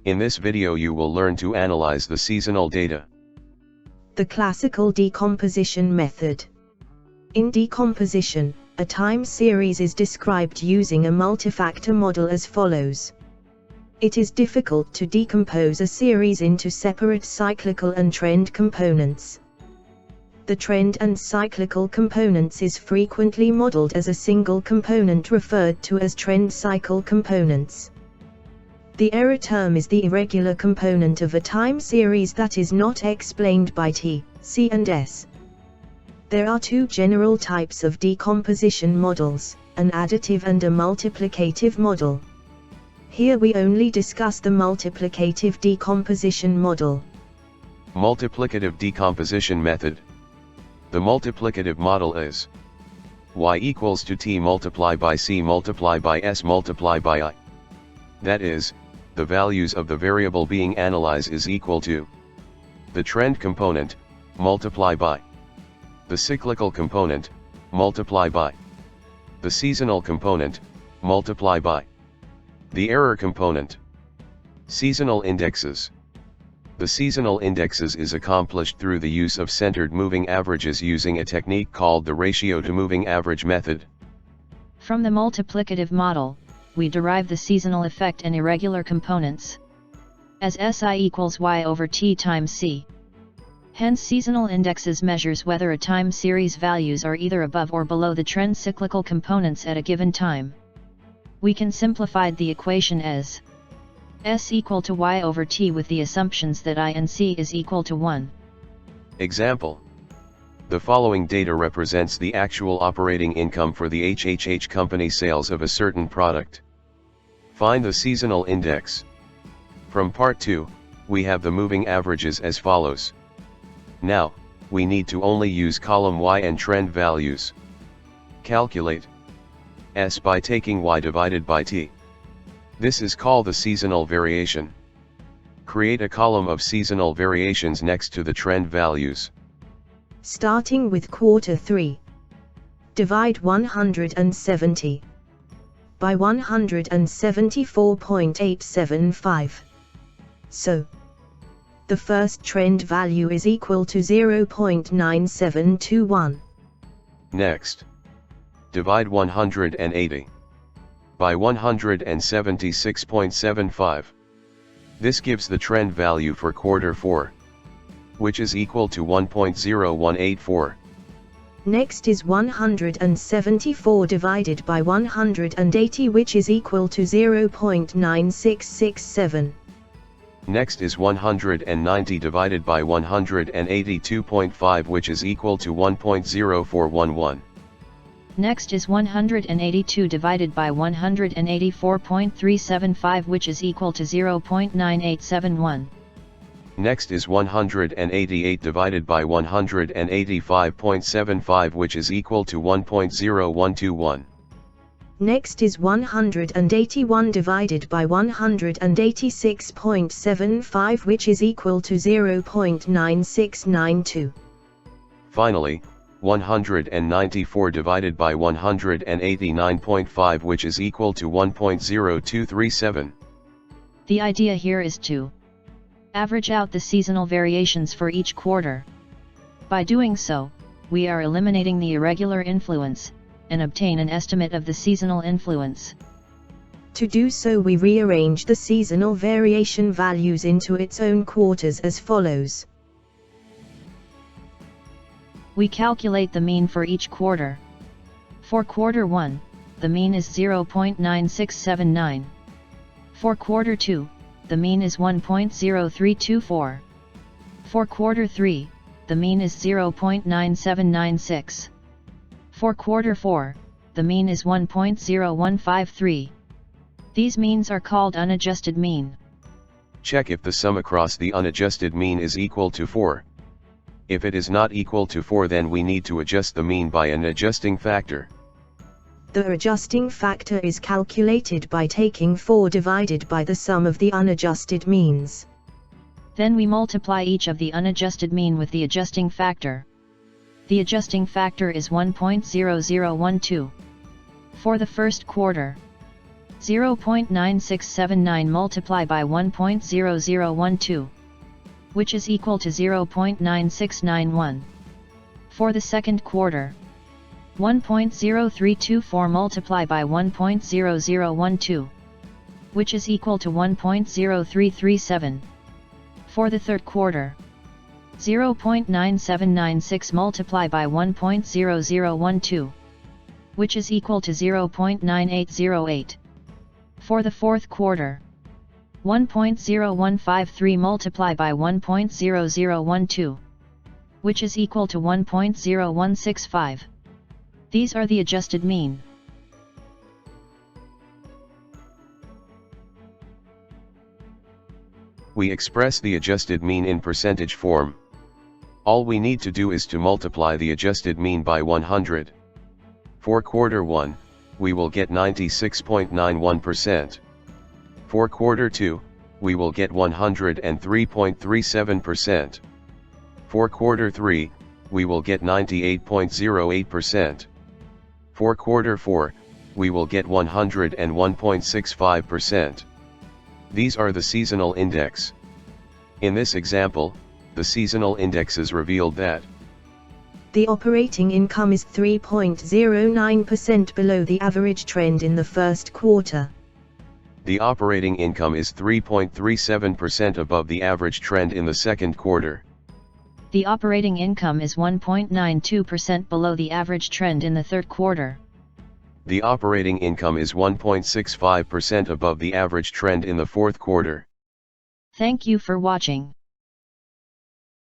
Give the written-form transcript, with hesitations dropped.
In this video you will learn to analyze the seasonal data. The classical decomposition method. In decomposition, a time series is described using a multifactor model as follows. It is difficult to decompose a series into separate cyclical and trend components. The trend and cyclical components is frequently modeled as a single component referred to as trend cycle components. The error term is the irregular component of a time series that is not explained by T, C and S. There are two general types of decomposition models, an additive and a multiplicative model. Here we only discuss the multiplicative decomposition model. Multiplicative decomposition method. The multiplicative model is y equals to t multiply by c multiply by s multiply by I. That is, the values of the variable being analyzed is equal to the trend component, multiply by the cyclical component, multiply by the seasonal component, multiply by the error component. Seasonal indexes. The seasonal indexes is accomplished through the use of centered moving averages using a technique called the ratio to moving average method. From the multiplicative model, we derive the seasonal effect and irregular components as SI equals Y over T times C. Hence seasonal indexes measures whether a time series values are either above or below the trend cyclical components at a given time. We can simplify the equation as S equal to Y over T with the assumptions that I and C is equal to 1. Example. The following data represents the actual operating income for the HHH company sales of a certain product. Find the seasonal index. From part 2, we have the moving averages as follows. Now, we need to only use column Y and trend values. Calculate S by taking Y divided by T. This is called the seasonal variation. Create a column of seasonal variations next to the trend values. Starting with quarter 3. Divide 170 by 174.875. So, the first trend value is equal to 0.9721. Next, divide 180 by 176.75. This gives the trend value for quarter 4, which is equal to 1.0184. Next is 174 divided by 180, which is equal to 0.9667. Next is 190 divided by 182.5, which is equal to 1.0411. Next is 182 divided by 184.375, which is equal to 0.9871. Next is 188 divided by 185.75, which is equal to 1.0121. Next is 181 divided by 186.75, which is equal to 0.9692. Finally, 194 divided by 189.5, which is equal to 1.0237. The idea here is to average out the seasonal variations for each quarter. By doing so, we are eliminating the irregular influence, and obtain an estimate of the seasonal influence. To do so, we rearrange the seasonal variation values into its own quarters as follows. We calculate the mean for each quarter. For quarter 1, the mean is 0.9679. For quarter 2, the mean is 1.0324. For quarter 3, the mean is 0.9796. For quarter 4, the mean is 1.0153. These means are called unadjusted mean. Check if the sum across the unadjusted mean is equal to 4. If it is not equal to 4, then we need to adjust the mean by an adjusting factor. The adjusting factor is calculated by taking 4 divided by the sum of the unadjusted means. Then we multiply each of the unadjusted mean with the adjusting factor. The adjusting factor is 1.0012. For the first quarter, 0.9679 multiply by 1.0012, which is equal to 0.9691. For the second quarter, 1.0324 multiply by 1.0012, which is equal to 1.0337. For the third quarter, 0.9796 multiply by 1.0012, which is equal to 0.9808. For the fourth quarter, 1.0153 multiply by 1.0012, which is equal to 1.0165. These are the adjusted mean. We express the adjusted mean in percentage form. All we need to do is to multiply the adjusted mean by 100. For quarter 1, we will get 96.91%. For quarter 2, we will get 103.37%. For quarter 3, we will get 98.08%. For quarter 4, we will get 101.65%. These are the seasonal index. In this example, the seasonal indexes revealed that the operating income is 3.09% below the average trend in the first quarter. the operating income is 3.37% above the average trend in the second quarter. The operating income is 1.92% below the average trend in the third quarter. The operating income is 1.65% above the average trend in the fourth quarter. Thank you for watching.